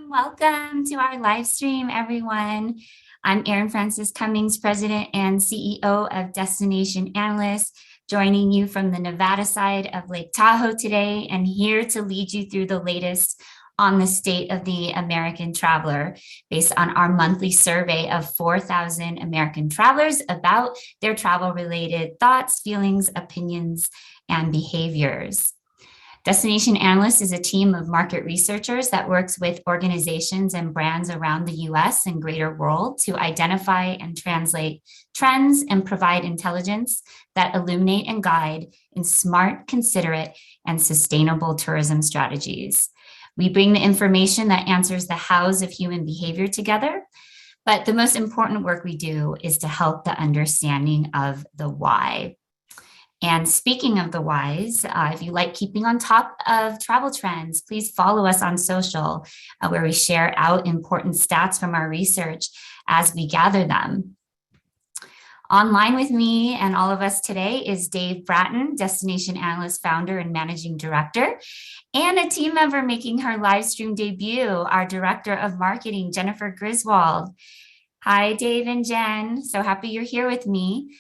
Welcome to our live stream, everyone. I'm Erin Francis Cummings, President and CEO of Destination Analyst, joining you from the Nevada side of Lake Tahoe today, and here to lead you through the latest on the state of the American traveler based on our monthly survey of 4,000 American travelers about their travel-related thoughts, feelings, opinions, and behaviors. Destination Analyst is a team of market researchers that works with organizations and brands around the US and greater world to identify and translate trends and provide intelligence that illuminate and guide in smart, considerate, and sustainable tourism strategies. We bring the information that answers the hows of human behavior together, but the most important work we do is to help the understanding of the why. And speaking of the whys, if you like keeping on top of travel trends, please follow us on social, where we share out important stats from our research as we gather them. Online with me and all of us today is Dave Bratton, Destination Analyst, founder and managing director, and a team member making her live stream debut, our director of marketing, Jennifer Griswold. Hi, Dave and Jen. So happy you're here with me.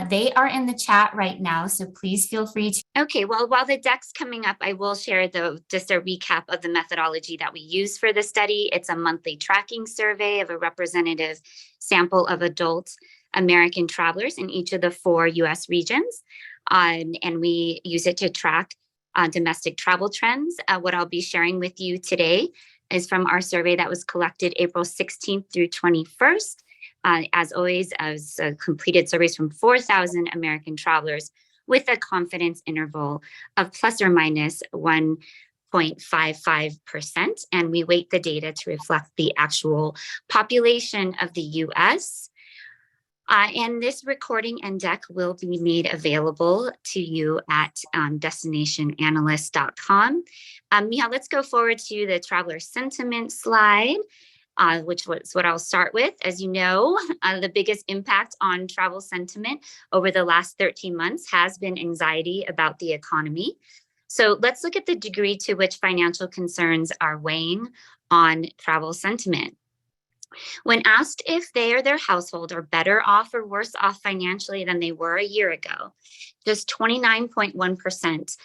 They are in the chat right now, so please feel free to. Okay, well, while the deck's coming up, I will share just a recap of the methodology that we use for the study. It's a monthly tracking survey of a representative sample of adult American travelers in each of the 4 US regions. And we use it to track domestic travel trends. What I'll be sharing with you today is from our survey that was collected April 16th through 21st. As always, as completed surveys from 4,000 American travelers with a confidence interval of plus or minus 1.55%. And we weight the data to reflect the actual population of the US. And this recording and deck will be made available to you at destinationanalyst.com. Miha, let's go forward to the traveler sentiment slide, which was what I'll start with. As you know, the biggest impact on travel sentiment over the last 13 months has been anxiety about the economy. So let's look at the degree to which financial concerns are weighing on travel sentiment. When asked if they or their household are better off or worse off financially than they were a year ago, just 29.1%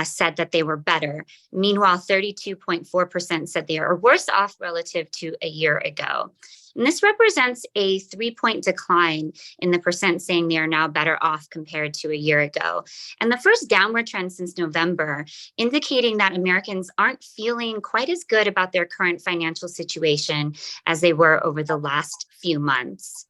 said that they were better. Meanwhile, 32.4% said they are worse off relative to a year ago. And this represents a 3-point decline in the percent saying they are now better off compared to a year ago. And the first downward trend since November, indicating that Americans aren't feeling quite as good about their current financial situation as they were over the last few months.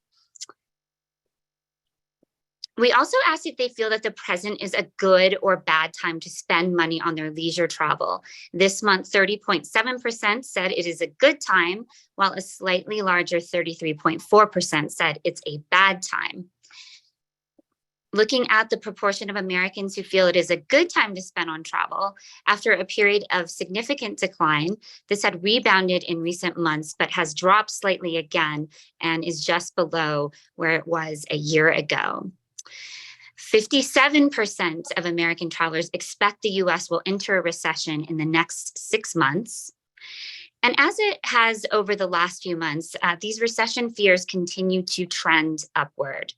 We also asked if they feel that the present is a good or bad time to spend money on their leisure travel. This month, 30.7% said it is a good time, while a slightly larger 33.4% said it's a bad time. Looking at the proportion of Americans who feel it is a good time to spend on travel, after a period of significant decline, this had rebounded in recent months, but has dropped slightly again and is just below where it was a year ago. 57% of American travelers expect the US will enter a recession in the next 6 months. And as it has over the last few months, these recession fears continue to trend upward.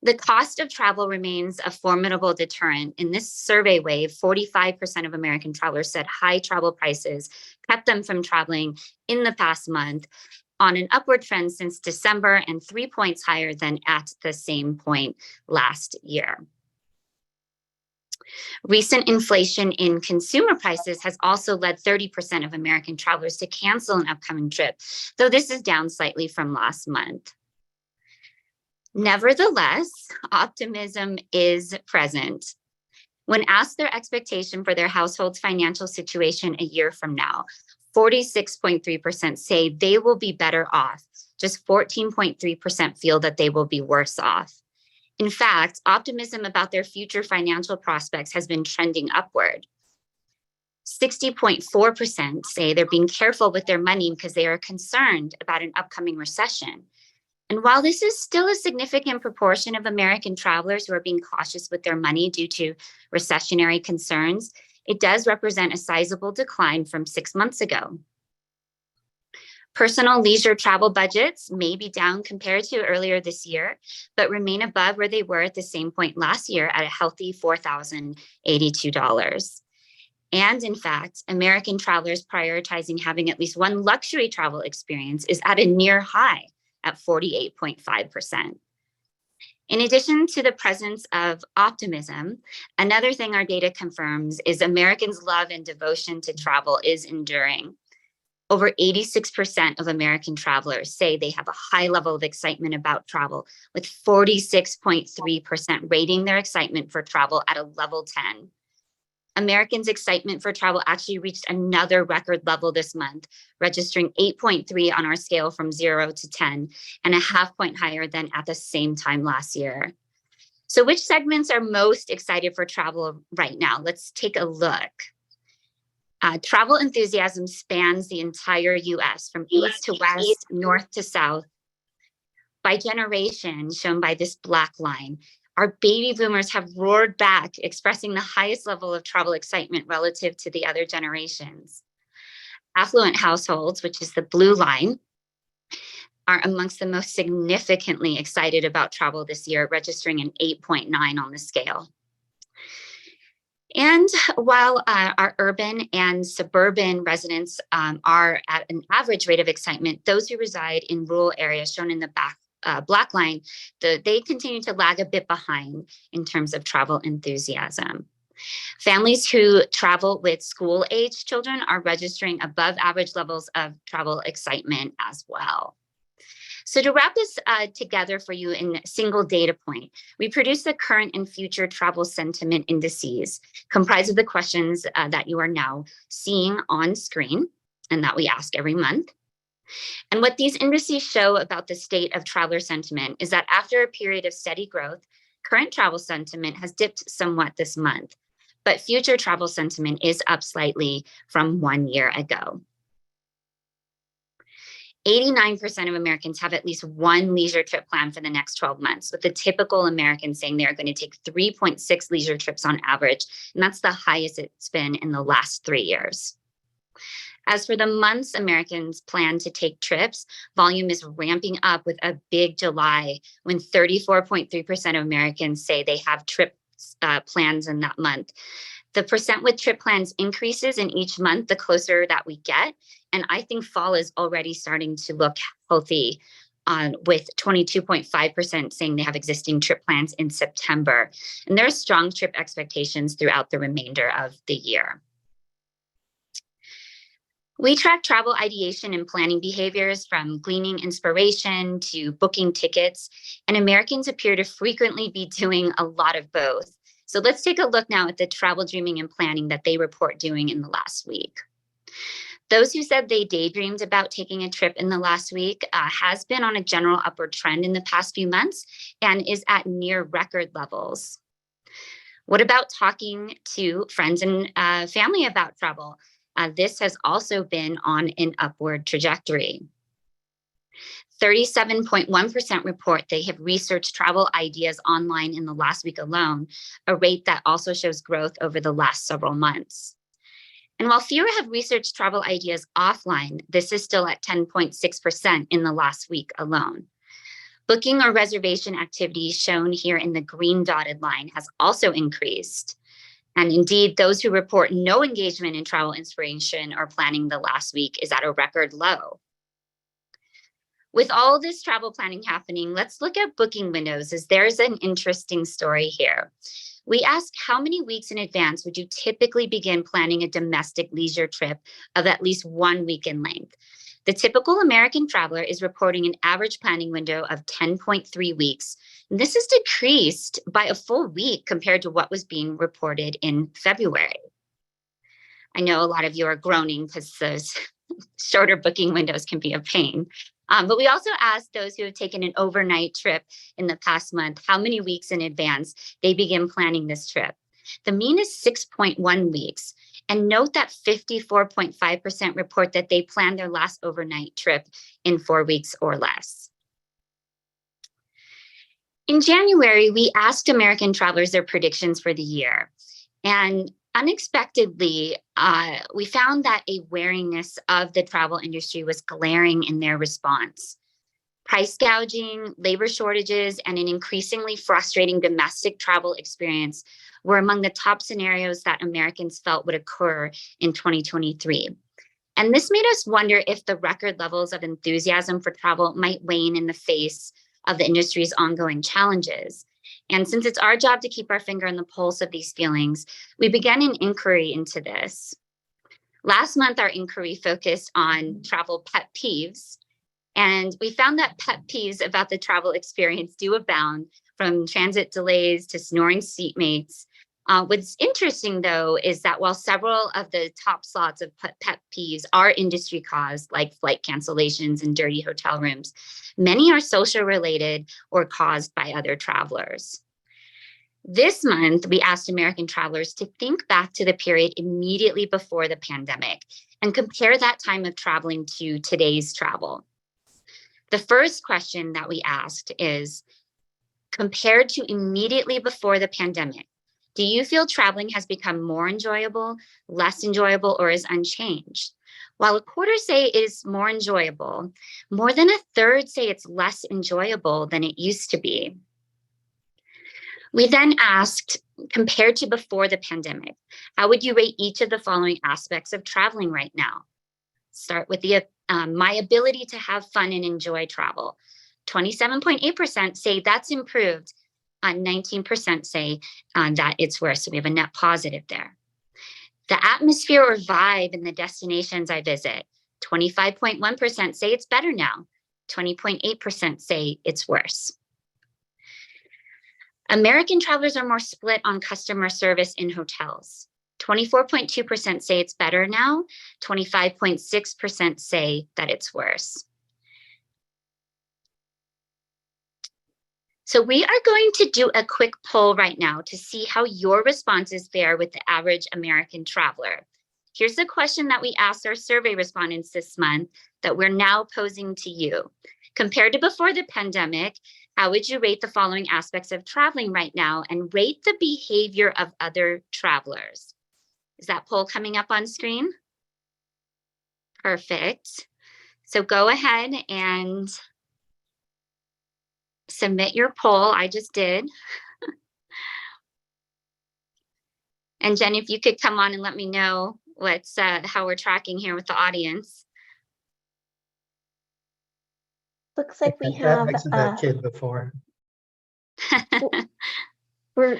The cost of travel remains a formidable deterrent. In this survey wave, 45% of American travelers said high travel prices kept them from traveling in the past month, on an upward trend since December and 3 points higher than at the same point last year. Recent inflation in consumer prices has also led 30% of American travelers to cancel an upcoming trip, though this is down slightly from last month. Nevertheless, optimism is present. When asked their expectation for their household's financial situation a year from now, 46.3% say they will be better off. Just 14.3% feel that they will be worse off. In fact, optimism about their future financial prospects has been trending upward. 60.4% say they're being careful with their money because they are concerned about an upcoming recession. And while this is still a significant proportion of American travelers who are being cautious with their money due to recessionary concerns, it does represent a sizable decline from 6 months ago. Personal leisure travel budgets may be down compared to earlier this year, but remain above where they were at the same point last year at a healthy $4,082. And in fact, American travelers prioritizing having at least one luxury travel experience is at a near high at 48.5%. In addition to the presence of optimism, another thing our data confirms is Americans' love and devotion to travel is enduring. Over 86% of American travelers say they have a high level of excitement about travel, with 46.3% rating their excitement for travel at a level 10. Americans' excitement for travel actually reached another record level this month, registering 8.3 on our scale from 0 to 10, and a half point higher than at the same time last year. So which segments are most excited for travel right now? Let's take a look. Travel enthusiasm spans the entire US from east to west, north to south. By generation, shown by this black line, our baby boomers have roared back, expressing the highest level of travel excitement relative to the other generations. Affluent households, which is the blue line, are amongst the most significantly excited about travel this year, registering an 8.9 on the scale. And while our urban and suburban residents are at an average rate of excitement, those who reside in rural areas, shown in the black line, they continue to lag a bit behind in terms of travel enthusiasm. Families who travel with school-age children are registering above average levels of travel excitement as well. So to wrap this together for you in a single data point, we produce the current and future travel sentiment indices comprised of the questions that you are now seeing on screen and that we ask every month. And what these indices show about the state of traveler sentiment is that after a period of steady growth, current travel sentiment has dipped somewhat this month, but future travel sentiment is up slightly from 1 year ago. 89% of Americans have at least one leisure trip planned for the next 12 months, with the typical American saying they are going to take 3.6 leisure trips on average, and that's the highest it's been in the last 3 years. As for the months Americans plan to take trips, volume is ramping up with a big July, when 34.3% of Americans say they have trip plans in that month. The percent with trip plans increases in each month the closer that we get. And I think fall is already starting to look healthy, with 22.5% saying they have existing trip plans in September. And there are strong trip expectations throughout the remainder of the year. We track travel ideation and planning behaviors, from gleaning inspiration to booking tickets, and Americans appear to frequently be doing a lot of both. So let's take a look now at the travel dreaming and planning that they report doing in the last week. Those who said they daydreamed about taking a trip in the last week has been on a general upward trend in the past few months and is at near record levels. What about talking to friends and family about travel? This has also been on an upward trajectory. 37.1% report they have researched travel ideas online in the last week alone, a rate that also shows growth over the last several months. And while fewer have researched travel ideas offline, this is still at 10.6% in the last week alone. Booking or reservation activity, shown here in the green dotted line, has also increased. And indeed, those who report no engagement in travel inspiration or planning the last week is at a record low. With all this travel planning happening, let's look at booking windows, as there's an interesting story here. We ask, how many weeks in advance would you typically begin planning a domestic leisure trip of at least 1 week in length? The typical American traveler is reporting an average planning window of 10.3 weeks. And this is decreased by a full week compared to what was being reported in February. I know a lot of you are groaning because those shorter booking windows can be a pain. But we also asked those who have taken an overnight trip in the past month how many weeks in advance they begin planning this trip. The mean is 6.1 weeks. And note that 54.5% report that they planned their last overnight trip in 4 weeks or less. In January, we asked American travelers their predictions for the year. And Unexpectedly, we found that a wariness of the travel industry was glaring in their response. Price gouging, labor shortages, and an increasingly frustrating domestic travel experience were among the top scenarios that Americans felt would occur in 2023. And this made us wonder if the record levels of enthusiasm for travel might wane in the face of the industry's ongoing challenges. And since it's our job to keep our finger on the pulse of these feelings, we began an inquiry into this. Last month, our inquiry focused on travel pet peeves, and we found that pet peeves about the travel experience do abound, from transit delays to snoring seatmates. What's interesting, though, is that while several of the top slots of pet peeves are industry caused, like flight cancellations and dirty hotel rooms, many are social related or caused by other travelers. This month, we asked American travelers to think back to the period immediately before the pandemic and compare that time of traveling to today's travel. The first question that we asked is, compared to immediately before the pandemic, do you feel traveling has become more enjoyable, less enjoyable, or is unchanged? While a quarter say it is more enjoyable, more than a third say it's less enjoyable than it used to be. We then asked, compared to before the pandemic, how would you rate each of the following aspects of traveling right now? Start with the my ability to have fun and enjoy travel. 27.8% say that's improved. 19% say that it's worse. So we have a net positive there. The atmosphere or vibe in the destinations I visit. 25.1% say it's better now. 20.8% say it's worse. American travelers are more split on customer service in hotels. 24.2% say it's better now. 25.6% say that it's worse. So we are going to do a quick poll right now to see how your responses fare with the average American traveler. Here's the question that we asked our survey respondents this month that we're now posing to you. Compared to before the pandemic, how would you rate the following aspects of traveling right now and rate the behavior of other travelers? Is that poll coming up on screen? Perfect. So go ahead and submit your poll. I just did. And Jen, if you could come on and let me know what's how we're tracking here with the audience. Looks like we have that kid before. We're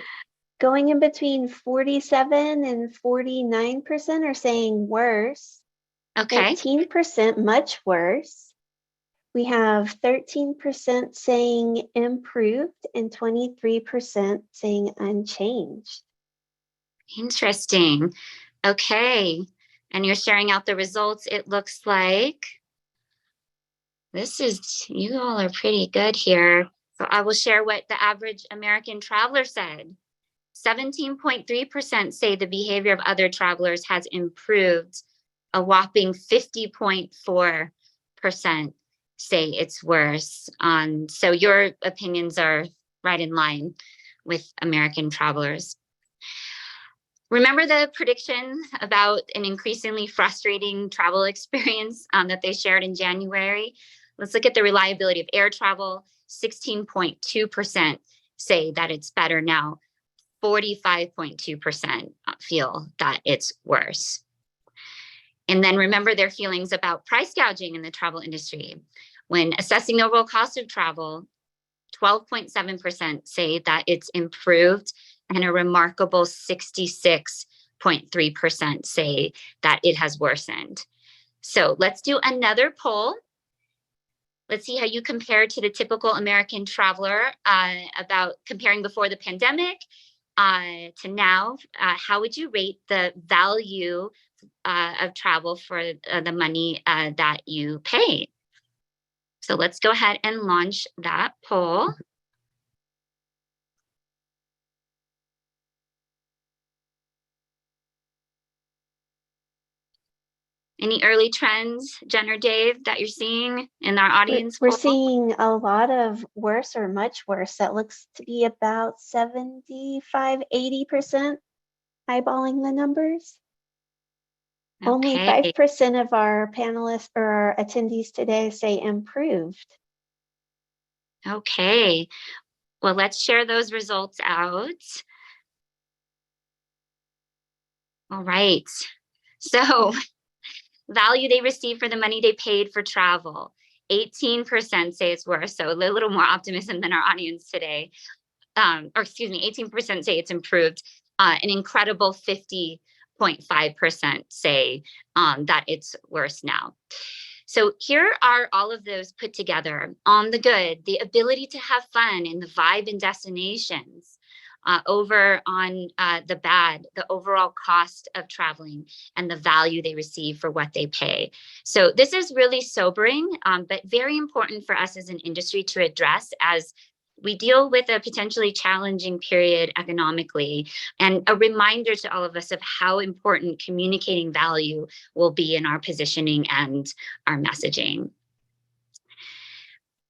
going in between 47 and 49% are saying worse. Okay. 13% much worse. We have 13% saying improved and 23% saying unchanged. Interesting. Okay. And you're sharing out the results. It looks like you all are pretty good here. So I will share what the average American traveler said. 17.3% say the behavior of other travelers has improved. A whopping 50.4% say it's worse. So your opinions are right in line with American travelers. Remember the prediction about an increasingly frustrating travel experience that they shared in January? Let's look at the reliability of air travel. 16.2% say that it's better now. 45.2% feel that it's worse. And then remember their feelings about price gouging in the travel industry. When assessing the overall cost of travel, 12.7% say that it's improved, and a remarkable 66.3% say that it has worsened. So let's do another poll. Let's see how you compare to the typical American traveler about comparing before the pandemic to now. How would you rate the value of travel for the money that you pay? So let's go ahead and launch that poll. Any early trends, Jen or Dave, that you're seeing in our audience? We're seeing a lot of worse or much worse. That looks to be about 75, 80% eyeballing the numbers. Only Okay. 5% of our panelists or our attendees today say improved. Okay. Well, let's share those results out. All right. So value they receive for the money they paid for travel. 18% say it's worse, so a little more optimism than our audience today. Or excuse me, 18% say it's improved. An incredible 50.5% say that it's worse now. So here are all of those put together. On the good, the ability to have fun and the vibe in destinations. Over on the bad, the overall cost of traveling and the value they receive for what they pay. So this is really sobering, but very important for us as an industry to address as we deal with a potentially challenging period economically, and a reminder to all of us of how important communicating value will be in our positioning and our messaging.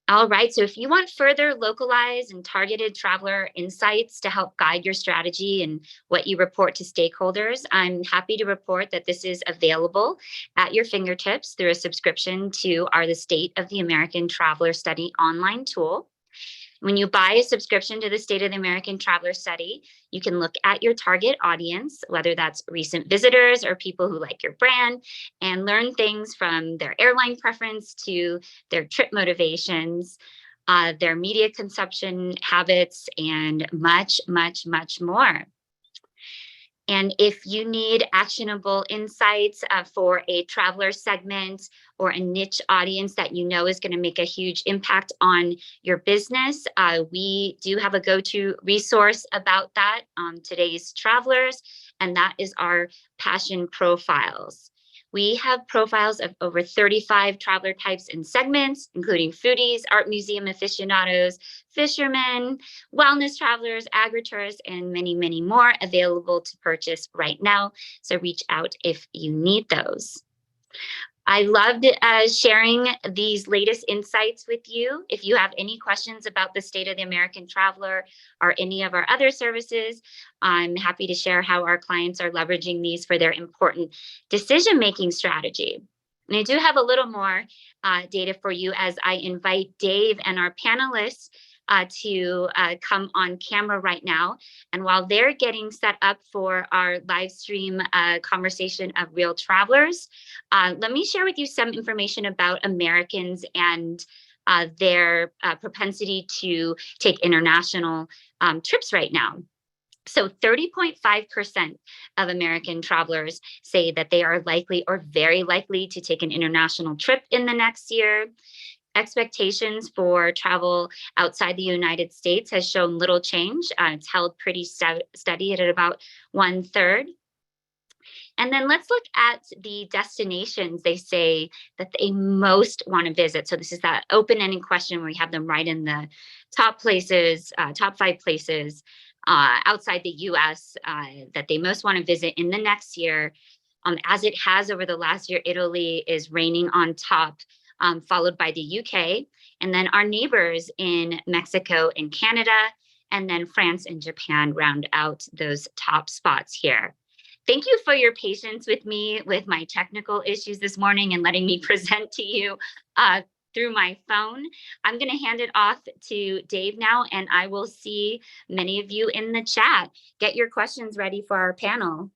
All right, so if you want further localized and targeted traveler insights to help guide your strategy and what you report to stakeholders, I'm happy to report that this is available at your fingertips through a subscription to our The State of the American Traveler Study online tool. When you buy a subscription to the State of the American Traveler Study, you can look at your target audience, whether that's recent visitors or people who like your brand, and learn things from their airline preference to their trip motivations, their media consumption habits, and much, much, much more. And if you need actionable insights for a traveler segment or a niche audience that you know is going to make a huge impact on your business, we do have a go-to resource about that on today's travelers, and that is our passion profiles. We have profiles of over 35 traveler types and segments, including foodies, art museum aficionados, fishermen, wellness travelers, agri-tourists, and many, many more available to purchase right now. So reach out if you need those. I loved sharing these latest insights with you. If you have any questions about the State of the American Traveler or any of our other services, I'm happy to share how our clients are leveraging these for their important decision-making strategy. And I do have a little more data for you as I invite Dave and our panelists to come on camera right now. And while they're getting set up for our live stream conversation of real travelers, let me share with you some information about Americans and their propensity to take international trips right now. So 30.5% of American travelers say that they are likely or very likely to take an international trip in the next year. Expectations for travel outside the United States has shown little change. It's held pretty steady at about 1/3. And then let's look at the destinations they say that they most want to visit. So this is that open-ended question where we have them right in the top places, top 5 places outside the US that they most want to visit in the next year. As it has over the last year, Italy is reigning on top, followed by the UK, and then our neighbors in Mexico and Canada, and then France and Japan round out those top spots here. Thank you for your patience with me with my technical issues this morning and letting me present to you through my phone. I'm going to hand it off to Dave now, and I will see many of you in the chat. Get your questions ready for our panel.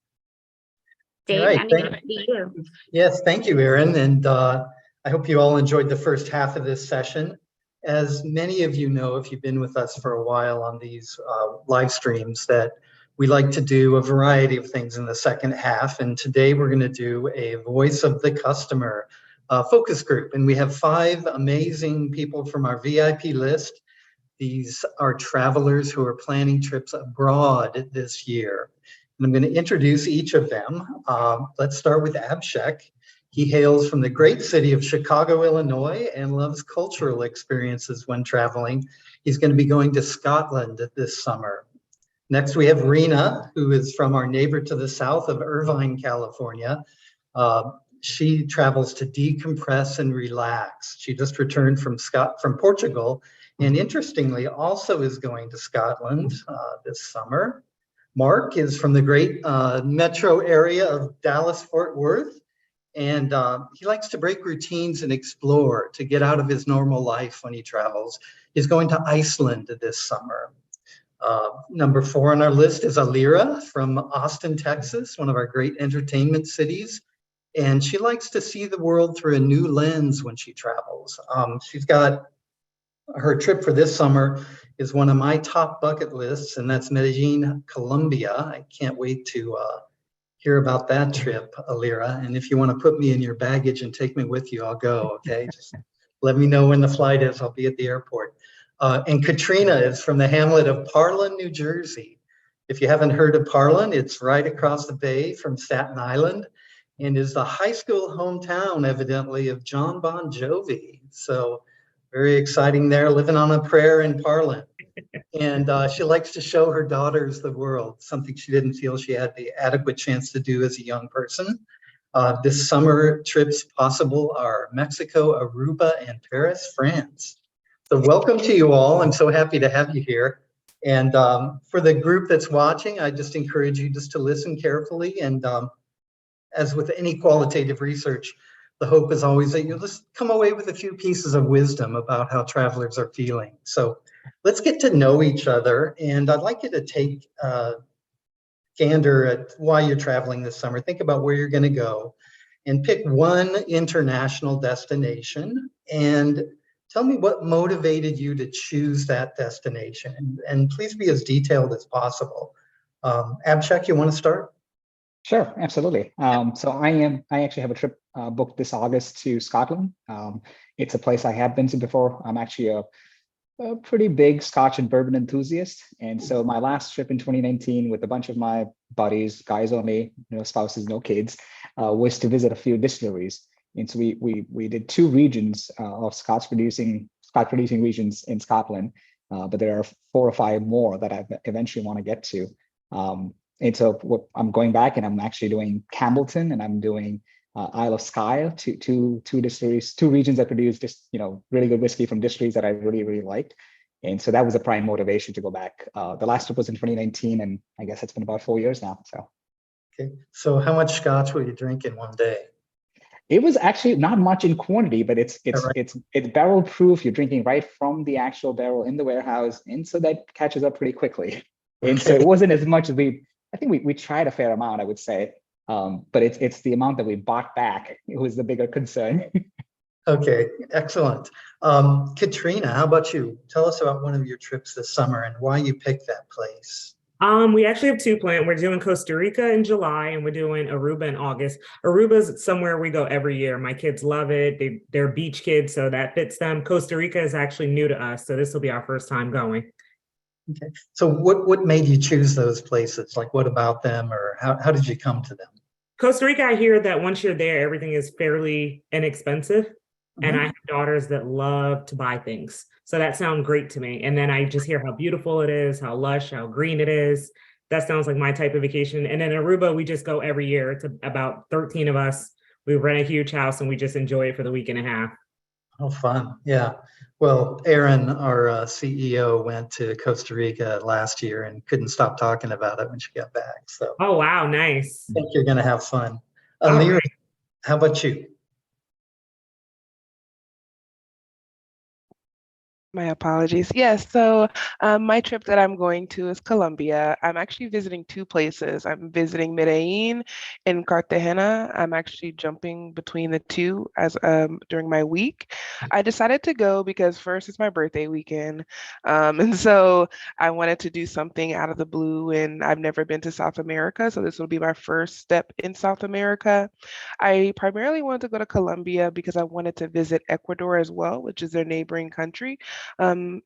Dave, right, handing it to you. Yes, thank you, Erin. And I hope you all enjoyed the first half of this session. As many of you know, if you've been with us for a while on these live streams, that we like to do a variety of things in the second half. And today we're going to do a Voice of the Customer focus group. And we have 5 amazing people from our VIP list. These are travelers who are planning trips abroad this year. And I'm going to introduce each of them. Let's start with Abhishek. He hails from the great city of Chicago, Illinois, and loves cultural experiences when traveling. He's going to be going to Scotland this summer. Next, we have Rena, who is from our neighbor to the south of Irvine, California. She travels to decompress and relax. She just returned from Portugal, and interestingly, also is going to Scotland this summer. Mark is from the great metro area of Dallas-Fort Worth, and he likes to break routines and explore to get out of his normal life when he travels. He's going to Iceland this summer. Number 4 on our list is Alira from Austin, Texas, one of our great entertainment cities. And she likes to see the world through a new lens when she travels. She's got her trip for this summer is one of my top bucket lists, and that's Medellin, Colombia. I can't wait to hear about that trip, Alira. And if you want to put me in your baggage and take me with you, I'll go, okay? Just let me know when the flight is. I'll be at the airport. And Katrina is from the hamlet of Parlin, New Jersey. If you haven't heard of Parlin, it's right across the bay from Staten Island and is the high school hometown, evidently, of John Bon Jovi. So very exciting there, living on a prayer in Parlin. And she likes to show her daughters the world, something she didn't feel she had the adequate chance to do as a young person. This summer trips possible are Mexico, Aruba, and Paris, France. So welcome to you all. I'm so happy to have you here. And for the group that's watching, I just encourage you just to listen carefully. And as with any qualitative research, the hope is always that you'll just come away with a few pieces of wisdom about how travelers are feeling. So let's get to know each other. And I'd like you to take a gander at why you're traveling this summer. Think about where you're going to go and pick one international destination and tell me what motivated you to choose that destination. And please be as detailed as possible. Abhishek, you want to start? Sure, absolutely. So I actually have a trip booked this August to Scotland. It's a place I have been to before. I'm actually a pretty big Scotch and bourbon enthusiast. And so my last trip in 2019 with a bunch of my buddies, guys only, spouses, no kids, was to visit a few distilleries. And so we did 2 regions of Scotch producing regions in Scotland, but there are 4 or 5 more that I eventually want to get to. And so I'm going back and I'm actually doing Campbellton and I'm doing Isle of Skye, two distilleries, 2 regions that produce just, really good whiskey from distilleries that I really, really liked. And so that was a prime motivation to go back. The last trip was in 2019, and I guess it's been about 4 years now. So. Okay. So how much Scotch will you drink in one day? It was actually not much in quantity, but it's barrel proof. You're drinking right from the actual barrel in the warehouse, and so that catches up pretty quickly. And so it wasn't as much as I think we tried a fair amount, I would say, but it's the amount that we bought back. It was the bigger concern. Okay, excellent. Katrina, how about you? Tell us about one of your trips this summer and why you picked that place. We actually have 2 planned. We're doing Costa Rica in July and we're doing Aruba in August. Aruba's somewhere we go every year. My kids love it. They're beach kids, so that fits them. Costa Rica is actually new to us, so this will be our first time going. Okay, so what made you choose those places? Like, what about them, or how did you come to them? Costa Rica, I hear that once you're there, everything is fairly inexpensive. Mm-hmm. And I have daughters that love to buy things. So that sounds great to me. And then I just hear how beautiful it is, how lush, how green it is. That sounds like my type of vacation. And then Aruba, we just go every year. It's about 13 of us. We rent a huge house and we just enjoy it for the week and a half. Oh, fun. Yeah. Well, Erin, our CEO, went to Costa Rica last year and couldn't stop talking about it when she got back. So. Oh, wow. Nice. I think you're going to have fun. Alira, right. How about you? My apologies. Yes, so my trip that I'm going to is Colombia. I'm actually visiting 2 places. I'm visiting Medellin and Cartagena. I'm actually jumping between the 2 as during my week. I decided to go because first it's my birthday weekend, and so I wanted to do something out of the blue, and I've never been to South America, so this will be my first step in South America. I primarily wanted to go to Colombia because I wanted to visit Ecuador as well, which is their neighboring country.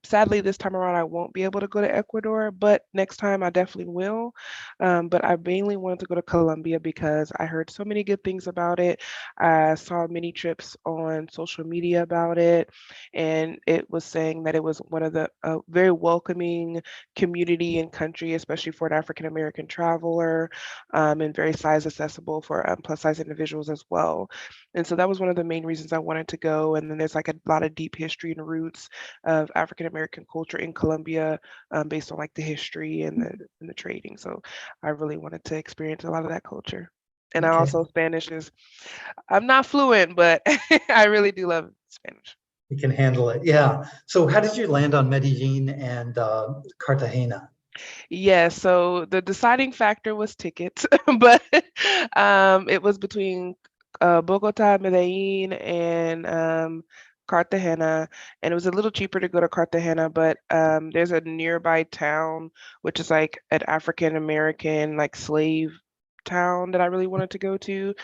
Sadly, this time around, I won't be able to go to Ecuador, but next time I definitely will. But I mainly wanted to go to Colombia because I heard so many good things about it. I saw many trips on social media about it, and it was saying that it was one of the very welcoming community and country, especially for an African-American traveler, and very size accessible for plus size individuals as well. And so that was one of the main reasons I wanted to go. And then there's like a lot of deep history and roots of African American culture in Colombia, based on like the history and the trading. So I really wanted to experience a lot of that culture. And I Okay. also Spanish is, I'm not fluent, but I really do love Spanish. You can handle it. Yeah. So how did you land on Medellin and Cartagena? Yeah, so the deciding factor was tickets, but it was between Bogota, Medellin, and Cartagena, and it was a little cheaper to go to Cartagena, but there's a nearby town which is like an African American like slave town that I really wanted to go to,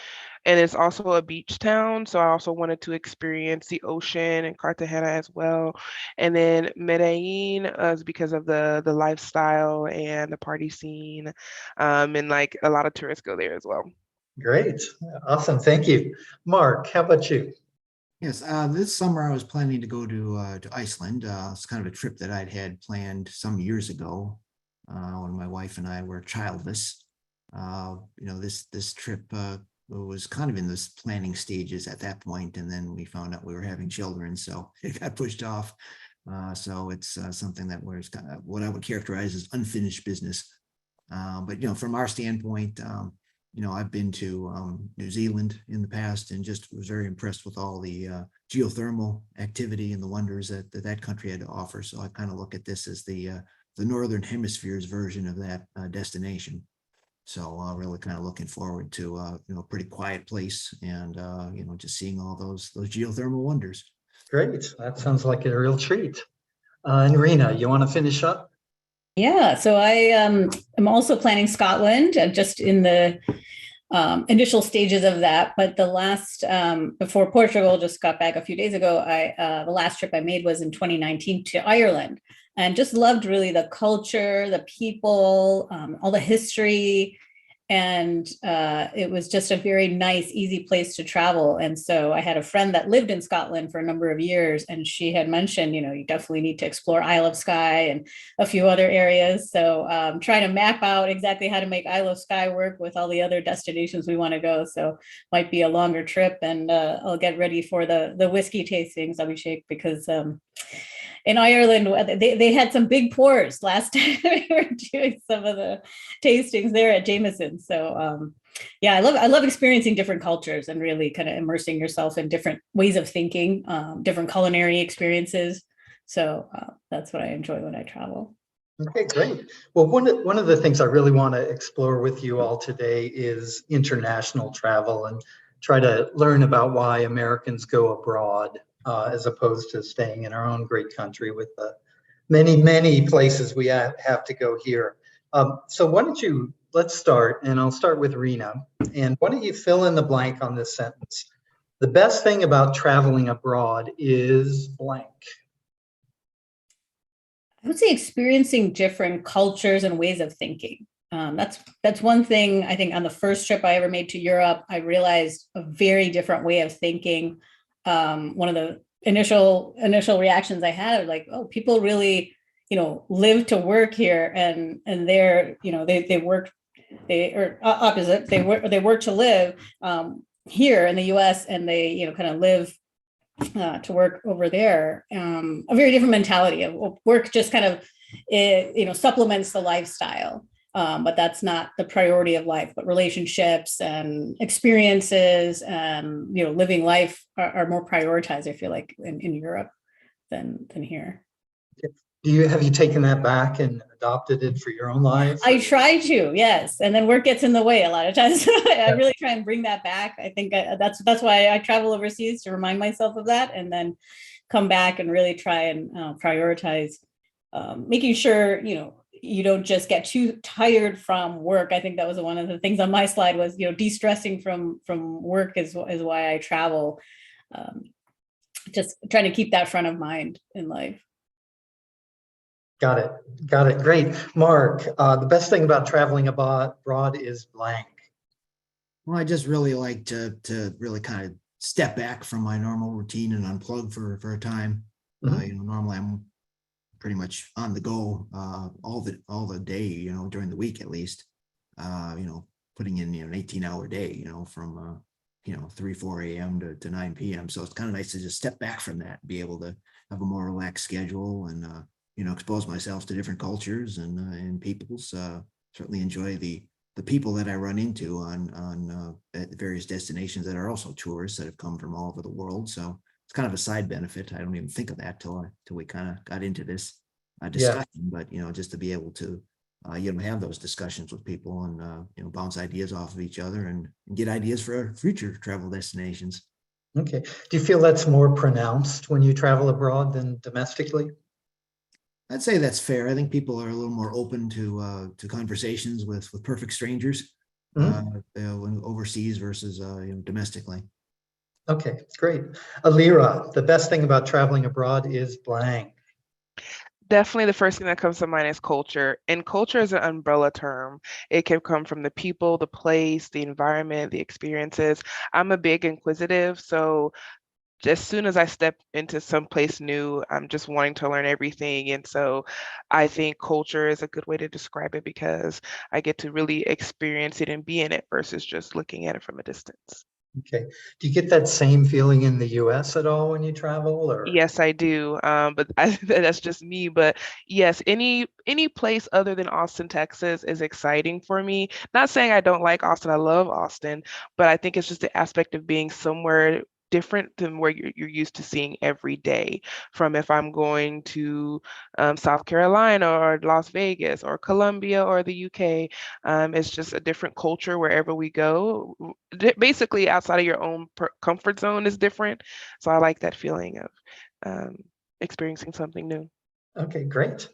and it's also a beach town, so I also wanted to experience the ocean in Cartagena as well. And then Medellin is because of the lifestyle and the party scene, and like a lot of tourists go there as well. Great. Awesome. Thank you. Mark, how about you? Yes, this summer I was planning to go to Iceland. It's kind of a trip that I'd had planned some years ago when my wife and I were childless. This trip was kind of in this planning stages at that point, and then we found out we were having children, so it got pushed off. So it's something that was kind of what I would characterize as unfinished business. But from our standpoint, I've been to New Zealand in the past and just was very impressed with all the geothermal activity and the wonders that country had to offer. So I kind of look at this as the Northern Hemisphere's version of that destination. So really kind of looking forward to a pretty quiet place and just seeing all those geothermal wonders. Great. That sounds like a real treat. And Rena, you want to finish up? Yeah, so I am also planning Scotland. I'm just in the initial stages of that. But the last, before Portugal, just got back a few days ago, the last trip I made was in 2019 to Ireland, and just loved really the culture, the people, all the history. And it was just a very nice, easy place to travel. And so I had a friend that lived in Scotland for a number of years, and she had mentioned, you definitely need to explore Isle of Skye and a few other areas. So trying to map out exactly how to make Isle of Skye work with all the other destinations we want to go. So might be a longer trip, and I'll get ready for the whiskey tastings, Abhishek, because in Ireland, they had some big pours last time we were doing some of the tastings there at Jameson. So yeah, I love experiencing different cultures and really kind of immersing yourself in different ways of thinking, different culinary experiences. So that's what I enjoy when I travel. Okay, great. Well, one of the things I really want to explore with you all today is international travel and try to learn about why Americans go abroad as opposed to staying in our own great country with the many, many places we have to go here. So let's start, and I'll start with Rena. And why don't you fill in the blank on this sentence? The best thing about traveling abroad is blank. I would say experiencing different cultures and ways of thinking. That's one thing I think on the first trip I ever made to Europe, I realized a very different way of thinking. One of the initial reactions I had are like, oh, people really, live to work here, and they're, they work, or opposite, they work to live here in the US, and they, kind of live to work over there. A very different mentality of work just kind of, supplements the lifestyle. But that's not the priority of life, but relationships and experiences and, living life are more prioritized, I feel like, in Europe than here. Have you taken that back and adopted it for your own life? I try to, yes. And then work gets in the way a lot of times. I really try and bring that back. I think that's why I travel overseas, to remind myself of that, and then come back and really try and prioritize making sure, you don't just get too tired from work. I think that was one of the things on my slide was, de-stressing from work is why I travel. Just trying to keep that front of mind in life. Got it. Great. Mark, the best thing about traveling abroad is blank. Well, I just really like to really kind of step back from my normal routine and unplug for a time. Mm-hmm. Normally I'm pretty much on the go all the day, during the week at least, putting in an 18-hour day, from 3, 4 a.m. to 9 p.m. So it's kind of nice to just step back from that, be able to have a more relaxed schedule and, expose myself to different cultures and peoples. Certainly enjoy the people that I run into on at the various destinations that are also tourists that have come from all over the world. So it's kind of a side benefit. I don't even think of that till we kind of got into this discussion, but just to be able to have those discussions with people and bounce ideas off of each other and get ideas for future travel destinations. Okay. Do you feel that's more pronounced when you travel abroad than domestically? I'd say that's fair. I think people are a little more open to conversations with perfect strangers when overseas versus domestically. Okay, great. Alira, the best thing about traveling abroad is blank. Definitely the first thing that comes to mind is culture. And culture is an umbrella term. It can come from the people, the place, the environment, the experiences. I'm a big inquisitive, so as soon as I step into some place new, I'm just wanting to learn everything. And so I think culture is a good way to describe it because I get to really experience it and be in it versus just looking at it from a distance. Okay. Do you get that same feeling in the US at all when you travel or? Yes, I do. But that's just me. But yes, any place other than Austin, Texas is exciting for me. Not saying I don't like Austin. I love Austin, but I think it's just the aspect of being somewhere different than where you're used to seeing every day. From if I'm going to South Carolina or Las Vegas or Colombia or the UK, it's just a different culture wherever we go. Basically, outside of your own comfort zone is different. So I like that feeling of experiencing something new. Okay, great.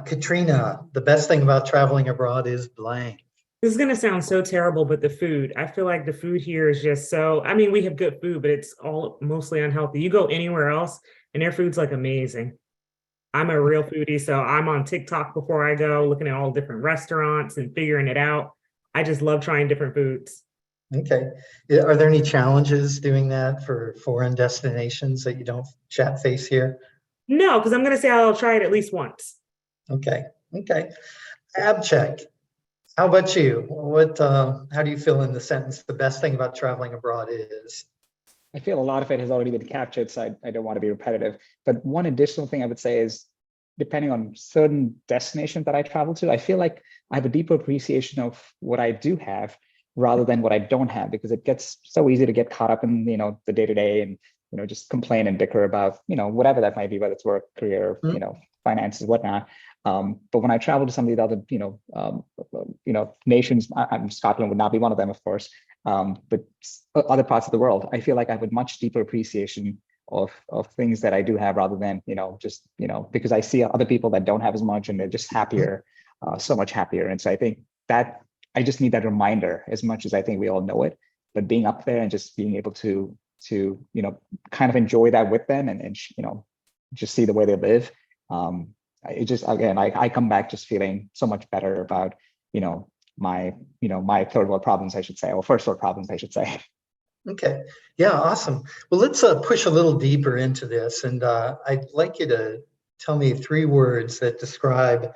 Katrina, the best thing about traveling abroad is blank. This is going to sound so terrible, but the food, I feel like the food here is just so, I mean, we have good food, but it's all mostly unhealthy. You go anywhere else and their food's like amazing. I'm a real foodie, so I'm on TikTok before I go, looking at all different restaurants and figuring it out. I just love trying different foods. Okay. Are there any challenges doing that for foreign destinations that you don't chat face here? No, because I'm going to say I'll try it at least once. Okay. Okay. Abcheck. How about you? How do you feel in the sentence, the best thing about traveling abroad is? I feel a lot of it has already been captured, so I don't want to be repetitive. But one additional thing I would say is, depending on certain destinations that I travel to, I feel like I have a deeper appreciation of what I do have rather than what I don't have, because it gets so easy to get caught up in, the day-to-day and, just complain and bicker about, whatever that might be, whether it's work, career, finances, whatnot. But when I travel to some of the other, nations, Scotland would not be one of them, of course, but other parts of the world, I feel like I have a much deeper appreciation of things that I do have rather than, because I see other people that don't have as much and they're just happier, so much happier. And so I think that I just need that reminder as much as I think we all know it, but being up there and just being able to kind of enjoy that with them and just see the way they live. It just, again, I come back just feeling so much better about, my third world problems, I should say, or first world problems, I should say. Okay. Yeah, awesome. Well, let's push a little deeper into this. And I'd like you to tell me 3 words that describe,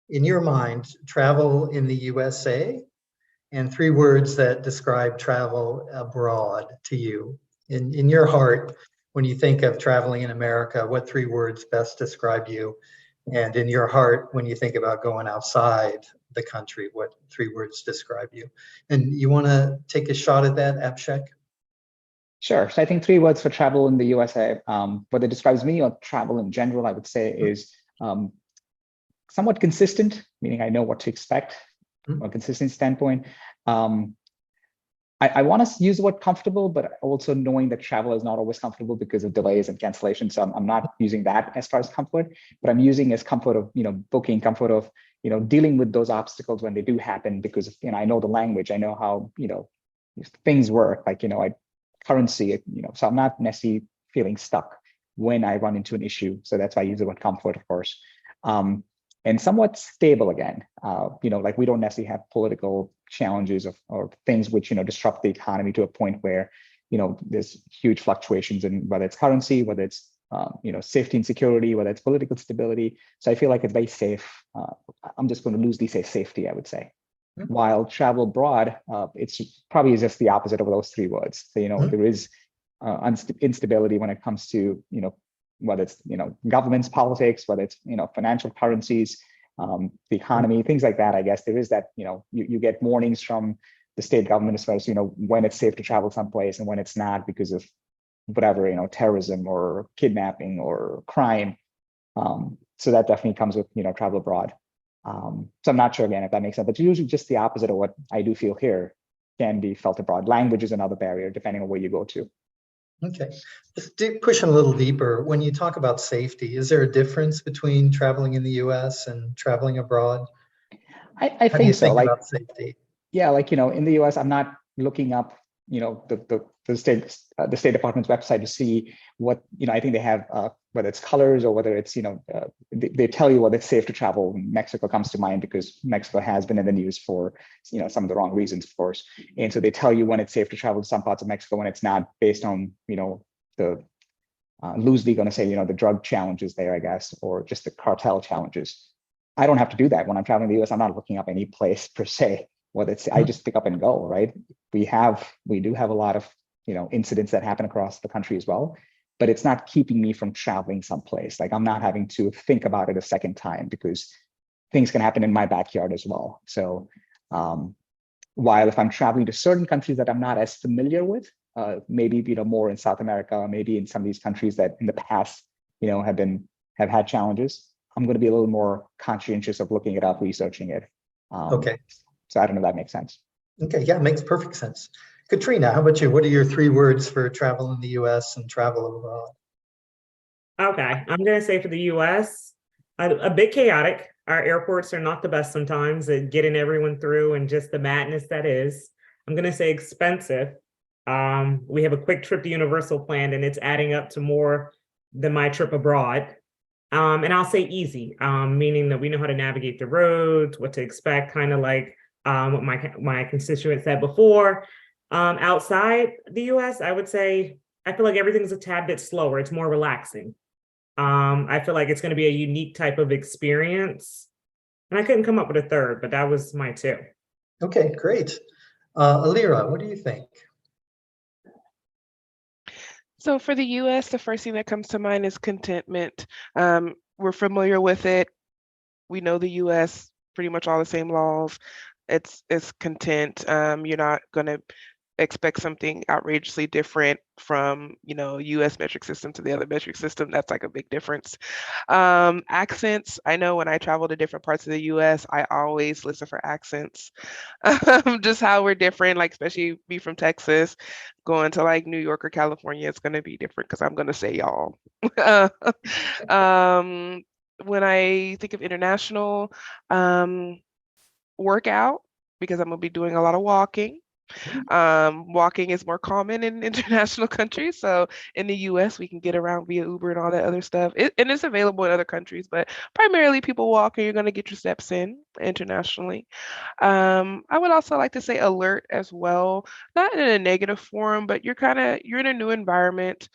in your mind, travel in the USA, and 3 words that describe travel abroad to you. In your heart, when you think of traveling in America, what 3 words best describe you? And in your heart, when you think about going outside the country, what 3 words describe you? And you want to take a shot at that, Abhishek? Sure. So I think 3 words for travel in the USA, what it describes me or travel in general, I would say is somewhat consistent, meaning I know what to expect from a consistent standpoint. I want to use the word comfortable, but also knowing that travel is not always comfortable because of delays and cancellations. So I'm not using that as far as comfort, but I'm using as comfort of, booking, comfort of, dealing with those obstacles when they do happen, because of, I know the language, I know how, things work, like, currency, so I'm not necessarily feeling stuck when I run into an issue. So that's why I use the word comfort, of course. And somewhat stable again, like we don't necessarily have political challenges or things which, disrupt the economy to a point where, there's huge fluctuations in whether it's currency, whether it's, safety and security, whether it's political stability. So I feel like it's very safe. I'm just going to loosely say safety, I would say. While travel abroad, it's probably just the opposite of those three words. So, there is instability when it comes to, whether it's, governments, politics, whether it's, financial currencies, the economy, things like that. I guess there is that, you get warnings from the state government as far as, when it's safe to travel someplace and when it's not because of whatever, terrorism or kidnapping or crime. So that definitely comes with, travel abroad. So I'm not sure, again, if that makes sense, but usually just the opposite of what I do feel here can be felt abroad. Language is another barrier, depending on where you go to. Okay, just pushing a little deeper. When you talk about safety, is there a difference between traveling in the US and traveling abroad? I How do you think so. think Like, about safety? yeah, like, in the US, I'm not looking up, the State Department's website to see what, I think they have, whether it's colors or whether it's, they tell you whether it's safe to travel. Mexico comes to mind because Mexico has been in the news for, some of the wrong reasons, of course. And so they tell you when it's safe to travel to some parts of Mexico, when it's not, based on, the loosely going to say, the drug challenges there, I guess, or just the cartel challenges. I don't have to do that when I'm traveling to the US. I'm not looking up any place per se. Whether it's, I just pick up and go, right? We do have a lot of, incidents that happen across the country as well, but it's not keeping me from traveling someplace. Like, I'm not having to think about it a second time because things can happen in my backyard as well. So while if I'm traveling to certain countries that I'm not as familiar with, maybe, more in South America, maybe in some of these countries that in the past, have had challenges, I'm going to be a little more conscientious of looking it up, researching it. Okay. So I don't know if that makes sense. Okay, yeah, makes perfect sense. Katrina, how about you? What are your 3 words for travel in the US and travel abroad? Okay, I'm going to say for the US, a bit chaotic. Our airports are not the best sometimes at getting everyone through and just the madness that is. I'm going to say expensive. We have a quick trip to Universal planned and it's adding up to more than my trip abroad. And I'll say easy, meaning that we know how to navigate the roads, what to expect, kind of like what my constituent said before. Outside the US, I would say, I feel like everything's a tad bit slower. It's more relaxing. I feel like it's going to be a unique type of experience. And I couldn't come up with a third, but that was my 2. Okay, great. Alira, what do you think? So for the US, the first thing that comes to mind is contentment. We're familiar with it. We know the US, pretty much all the same laws. It's content. You're not going to expect something outrageously different from, US metric system to the other metric system. That's like a big difference. Accents. I know when I travel to different parts of the US, I always listen for accents. Just how we're different, like especially me from Texas, going to like New York or California, it's going to be different because I'm going to say y'all. When I think of international, workout, because I'm going to be doing a lot of walking. Walking is more common in international countries. So in the US, we can get around via Uber and all that other stuff. And it's available in other countries, but primarily people walk and you're going to get your steps in internationally. I would also like to say alert as well, not in a negative form, but you're in a new environment.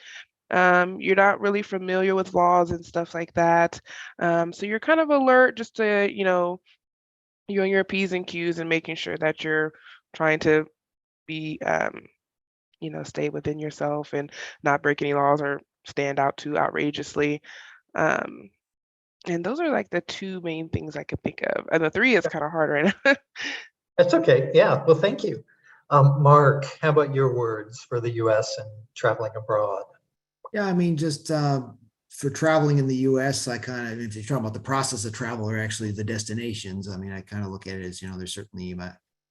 You're not really familiar with laws and stuff like that. So you're kind of alert just to, you're on your P's and Q's and making sure that you're trying to be, stay within yourself and not break any laws or stand out too outrageously. And those are like the 2 main things I could think of. And the 3 is kind of hard right now. That's okay. Yeah, well, thank you. Mark, how about your words for the US and traveling abroad? Yeah, I mean, just for traveling in the US, I kind of, if you're talking about the process of travel or actually the destinations, I mean, I kind of look at it as, there's certainly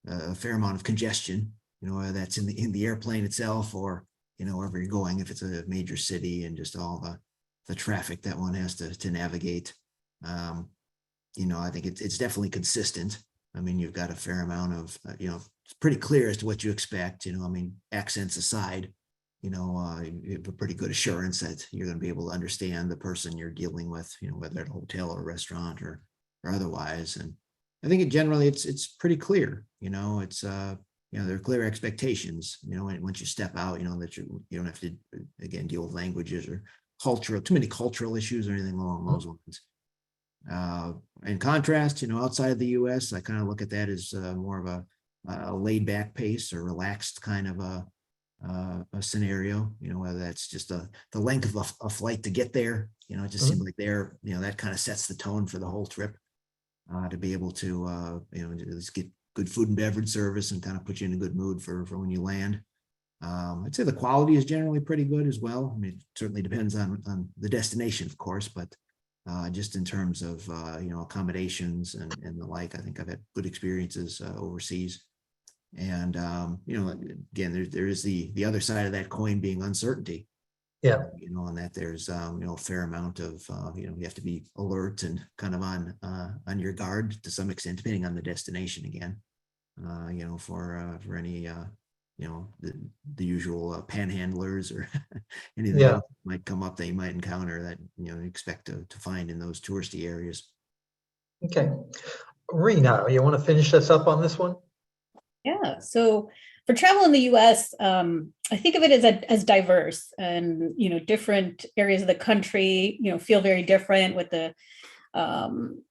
a fair amount of congestion, whether that's in the airplane itself or, wherever you're going, if it's a major city and just all the traffic that one has to navigate. I think it's definitely consistent. I mean, you've got a fair amount of, it's pretty clear as to what you expect, accents aside, you have a pretty good assurance that you're going to be able to understand the person you're dealing with, whether at a hotel or restaurant or otherwise. And I think generally it's pretty clear, it's, there are clear expectations, once you step out, that you don't have to, again, deal with languages or too many cultural issues or anything along those lines. In contrast, outside of the US, I kind of look at that as more of a laid back pace or relaxed kind of a scenario, whether that's just the length of a flight to get there, it just seems like that kind of sets the tone for the whole trip, to be able to, just get good food and beverage service and kind of put you in a good mood for when you land. I'd say the quality is generally pretty good as well. I mean, it certainly depends on the destination, of course, but just in terms of, accommodations and the like, I think I've had good experiences overseas. And, again, there is the other side of that coin being uncertainty. Yeah. And that there's, a fair amount of, you have to be alert and kind of on your guard to some extent, depending on the destination again, for any, the usual panhandlers or anything else that might come up that you might encounter that, expect to find in those touristy areas. Okay. Rena, you want to finish us up on this one? Yeah. So for travel in the U.S., I think of it as diverse, and different areas of the country, feel very different with the kind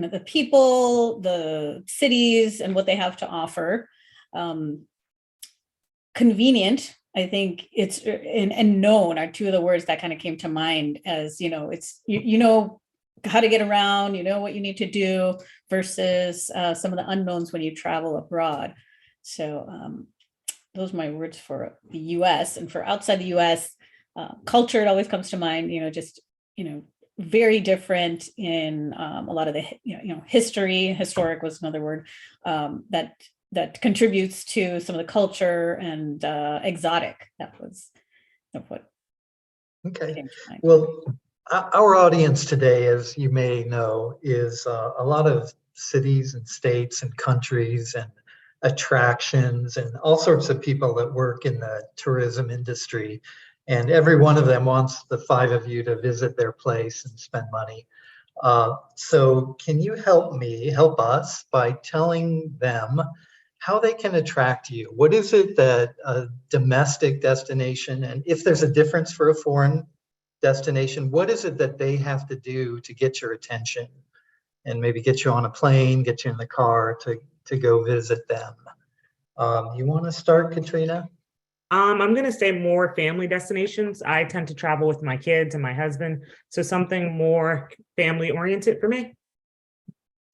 of the people, the cities, and what they have to offer. Convenient, I think it's and known are two of the words that kind of came to mind as it's how to get around, what you need to do versus some of the unknowns when you travel abroad. So those are my words for the US. And for outside the US, culture, it always comes to mind, very different in a lot of the, historic was another word that contributes to some of the culture, and exotic. That was what. Okay. Well, our audience today, as you may know, is a lot of cities and states and countries and attractions and all sorts of people that work in the tourism industry. And every one of them wants the five of you to visit their place and spend money. So can you help us by telling them how they can attract you? What is it that a domestic destination, and if there's a difference for a foreign destination, what is it that they have to do to get your attention and maybe get you on a plane, get you in the car to go visit them? You want to start, Katrina? I'm going to say more family destinations. I tend to travel with my kids and my husband, so something more family oriented for me.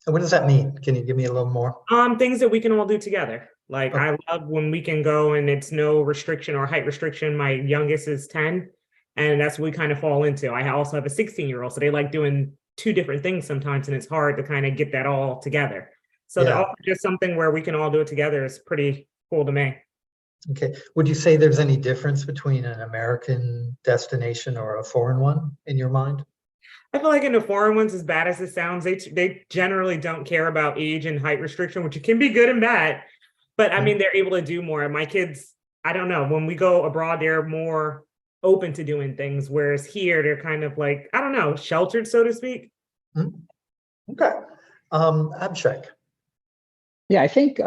And what does that mean? Can you give me a little more? Things that we can all do together. Like, I love when we can go and it's no restriction or height restriction. My youngest is 10, and that's what we kind of fall into. I also have a 16-year-old, so they like doing two different things sometimes, and it's hard to kind of get that all together. So to offer just something where we can all do it together is pretty cool to me. Okay. Would you say there's any difference between an American destination or a foreign one in your mind? I feel like in the foreign ones, as bad as it sounds, they generally don't care about age and height restriction, which can be good and bad. But I mean, they're able to do more. My kids, I don't know, when we go abroad, they're more open to doing things, whereas here they're kind of like, I don't know, sheltered, so to speak. Okay. Abhishek. Yeah, I think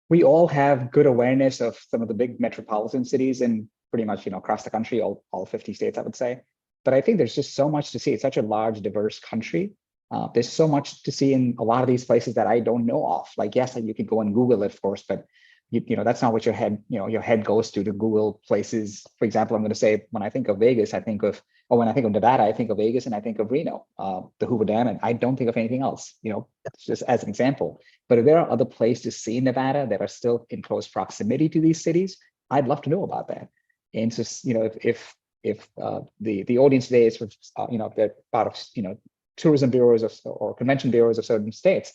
we all have good awareness of some of the big metropolitan cities in pretty much, across the country, all 50 states, I would say. But I think there's just so much to see. It's such a large, diverse country. There's so much to see in a lot of these places that I don't know of. Like, yes, you could go and Google it, of course, but that's not what your head goes to Google places. For example, I'm going to say, when I think of Vegas, when I think of Nevada, I think of Vegas and I think of Reno, the Hoover Dam, and I don't think of anything else, just as an example. But if there are other places to see in Nevada that are still in close proximity to these cities, I'd love to know about that. And so, if the audience today is, they're part of, tourism bureaus or convention bureaus of certain states,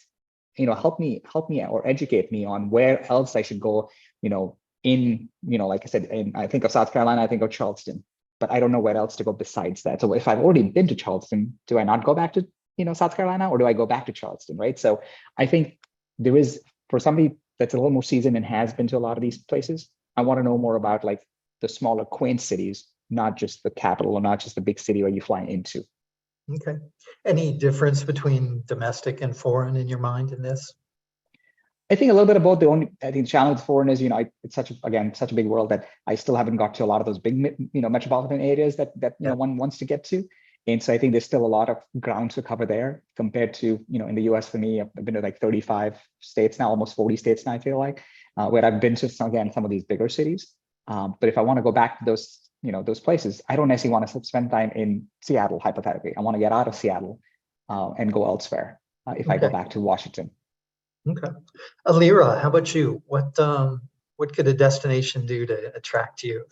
help me or educate me on where else I should go, like I said, I think of South Carolina, I think of Charleston, but I don't know where else to go besides that. So if I've already been to Charleston, do I not go back to, South Carolina, or do I go back to Charleston, right? So I think there is, for somebody that's a little more seasoned and has been to a lot of these places, I want to know more about like the smaller quaint cities, not just the capital or not just the big city where you fly into. Okay. Any difference between domestic and foreign in your mind in this? I think a little bit about I think the challenge with foreign is, it's such a big world that I still haven't got to a lot of those big, metropolitan areas that one wants to get to. And so I think there's still a lot of ground to cover there compared to, in the US for me, I've been to like 35 states now, almost 40 states now, I feel like, where I've been to some of these bigger cities. But if I want to go back to those places, I don't necessarily want to spend time in Seattle, hypothetically. I want to get out of Seattle and go elsewhere if I go Okay. back to Washington. Okay. Alira, how about you? What could a destination do to attract you?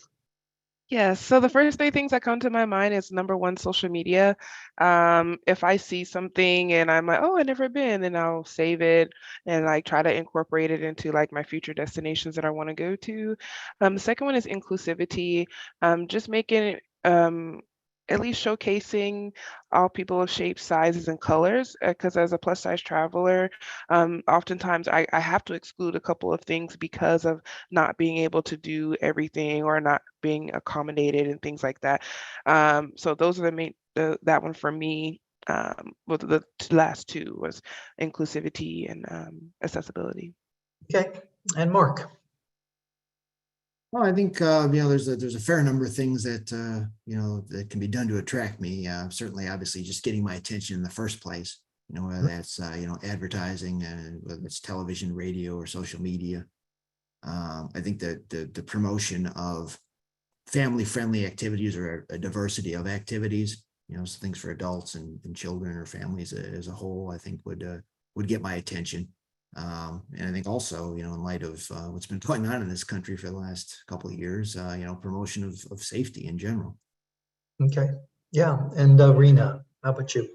Yes, so the first three things that come to my mind is number one, social media. If I see something and I'm like, oh, I've never been, then I'll save it and like try to incorporate it into like my future destinations that I want to go to. The second one is inclusivity, just making it at least showcasing all people of shapes, sizes, and colors. Because as a plus size traveler, oftentimes I have to exclude a couple of things because of not being able to do everything or not being accommodated and things like that. So those are the main, that one for me, well, the last two was inclusivity and accessibility. Okay. And Mark. Well, I think there's a fair number of things that that can be done to attract me. Certainly, obviously, just getting my attention in the first place. Whether that's advertising, whether it's television, radio, or social media. I think that the promotion of family-friendly activities or a diversity of activities, so things for adults and children or families as a whole, I think would get my attention. And I think also, in light of what's been going on in this country for the last couple of years, promotion of safety in general. Okay. Yeah. And Rena, how about you?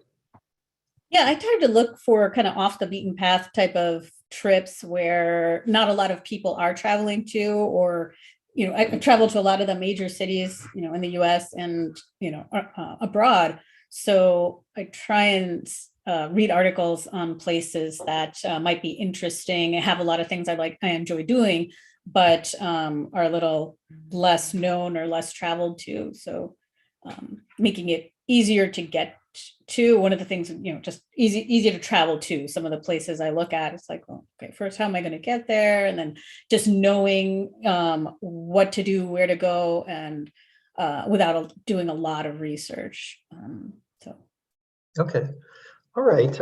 Yeah, I tried to look for kind of off the beaten path type of trips where not a lot of people are traveling to, or, I travel to a lot of the major cities, in the US and, abroad. So I try and read articles on places that might be interesting and have a lot of things I enjoy doing, but are a little less known or less traveled to. So making it easier to get to. One of the things, just easier to travel to. Some of the places I look at, it's like, well, okay, first, how am I going to get there? And then just knowing what to do, where to go, and without doing a lot of research. Okay. All right.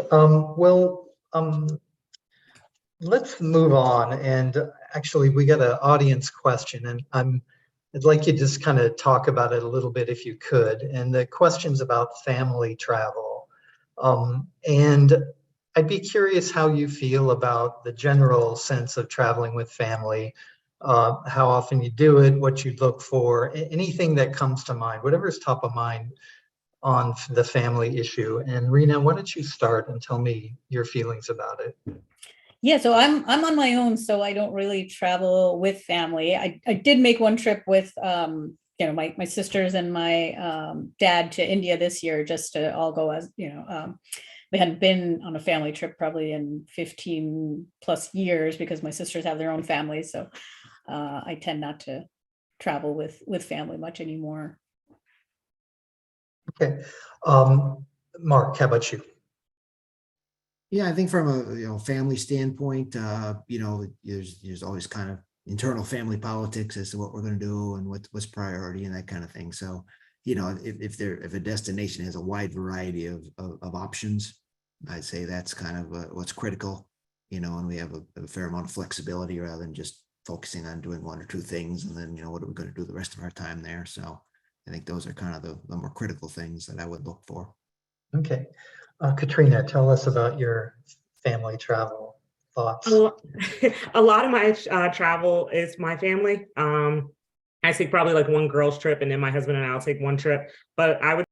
Let's move on. And actually, we got an audience question, and I'd like you to just kind of talk about it a little bit if you could. And the question's about family travel. And I'd be curious how you feel about the general sense of traveling with family, how often you do it, what you look for, anything that comes to mind, whatever's top of mind on the family issue. And Rena, why don't you start and tell me your feelings about it? Yeah, so I'm on my own, so I don't really travel with family. I did make one trip with my sisters and my dad to India this year, just to all go as we hadn't been on a family trip probably in 15 plus years because my sisters have their own families. So I tend not to travel with family much anymore. Okay. Mark, how about you? Yeah, I think from a family standpoint, there's always kind of internal family politics as to what we're going to do and what's priority and that kind of thing. So, if a destination has a wide variety of options, I'd say that's kind of what's critical. And we have a fair amount of flexibility rather than just focusing on doing one or two things and then what are we going to do the rest of our time there. So I think those are kind of the more critical things that I would look for. Okay. Katrina, tell us about your family travel thoughts. A lot of my travel is my family. I take probably like one girls trip and then my husband and I'll take one trip, but I would